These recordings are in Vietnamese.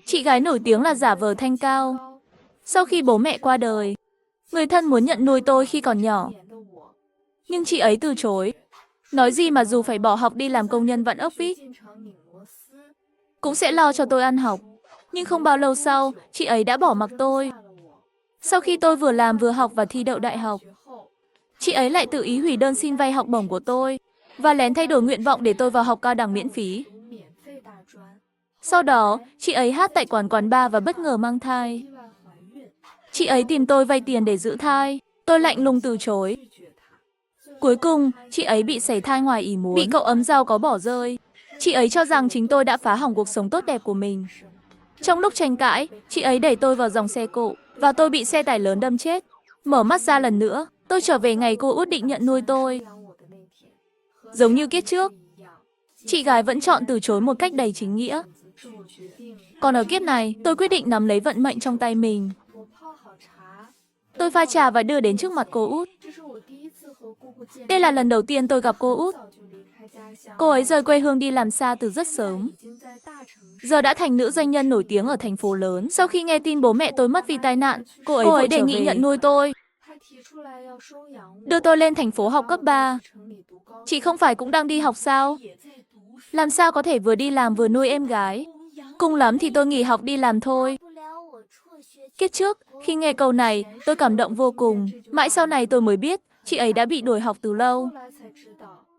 Chị gái nổi tiếng là giả vờ thanh cao. Sau khi bố mẹ qua đời, người thân muốn nhận nuôi tôi khi còn nhỏ. Nhưng chị ấy từ chối. Nói gì mà dù phải bỏ học đi làm công nhân vặn ốc vít, cũng sẽ lo cho tôi ăn học. Nhưng không bao lâu sau, chị ấy đã bỏ mặc tôi. Sau khi tôi vừa làm vừa học và thi đậu đại học, chị ấy lại tự ý hủy đơn xin vay học bổng của tôi và lén thay đổi nguyện vọng để tôi vào học cao đẳng miễn phí. Sau đó, chị ấy hát tại quán bar và bất ngờ mang thai. Chị ấy tìm tôi vay tiền để giữ thai. Tôi lạnh lùng từ chối. Cuối cùng, chị ấy bị sảy thai ngoài ý muốn, bị cậu ấm giàu có bỏ rơi. Chị ấy cho rằng chính tôi đã phá hỏng cuộc sống tốt đẹp của mình. Trong lúc tranh cãi, chị ấy đẩy tôi vào dòng xe cộ và tôi bị xe tải lớn đâm chết. Mở mắt ra lần nữa, tôi trở về ngày cô út định nhận nuôi tôi. Giống như kiếp trước, chị gái vẫn chọn từ chối một cách đầy chính nghĩa. Còn ở kiếp này, tôi quyết định nắm lấy vận mệnh trong tay mình. Tôi pha trà và đưa đến trước mặt cô út. Đây là lần đầu tiên tôi gặp cô út. Cô ấy rời quê hương đi làm xa từ rất sớm. Giờ đã thành nữ doanh nhân nổi tiếng ở thành phố lớn. Sau khi nghe tin bố mẹ tôi mất vì tai nạn, cô ấy đề nghị nhận nuôi tôi, đưa tôi lên thành phố học cấp 3. Chị không phải cũng đang đi học sao? Làm sao có thể vừa đi làm vừa nuôi em gái? Cùng lắm thì tôi nghỉ học đi làm thôi. Kiếp trước, khi nghe câu này, tôi cảm động vô cùng. Mãi sau này tôi mới biết, chị ấy đã bị đuổi học từ lâu.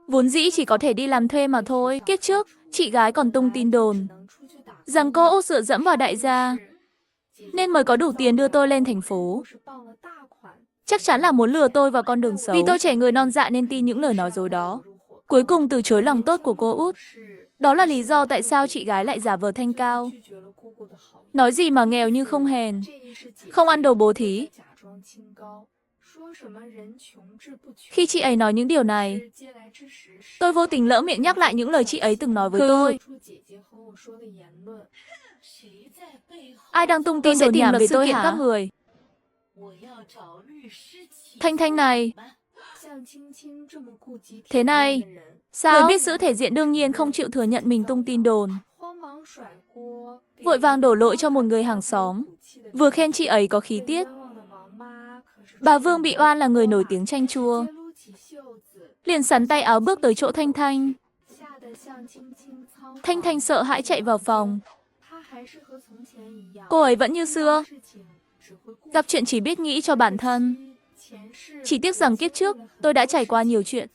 Vốn dĩ chỉ có thể đi làm thuê mà thôi. Kiếp trước, chị gái còn tung tin đồn rằng cô út dựa dẫm vào đại gia, nên mới có đủ tiền đưa tôi lên thành phố. Chắc chắn là muốn lừa tôi vào con đường xấu. Vì tôi trẻ người non dạ nên tin những lời nói dối đó. Cuối cùng từ chối lòng tốt của cô út. Đó là lý do tại sao chị gái lại giả vờ thanh cao. Nói gì mà nghèo như không hèn, không ăn đồ bố thí. Khi chị ấy nói những điều này, tôi vô tình lỡ miệng nhắc lại những lời chị ấy từng nói với tôi. Ai đang tung tin đồn nhảm về tôi hả? Các người. Thanh Thanh này. Thế này, sao? Người biết giữ thể diện đương nhiên không chịu thừa nhận mình tung tin đồn. Vội vàng đổ lỗi cho một người hàng xóm, vừa khen chị ấy có khí tiết. Bà Vương bị oan là người nổi tiếng chanh chua, liền sắn tay áo bước tới chỗ Thanh Thanh. Thanh Thanh sợ hãi chạy vào phòng. Cô ấy vẫn như xưa, gặp chuyện chỉ biết nghĩ cho bản thân. Chỉ tiếc rằng kiếp trước tôi đã trải qua nhiều chuyện.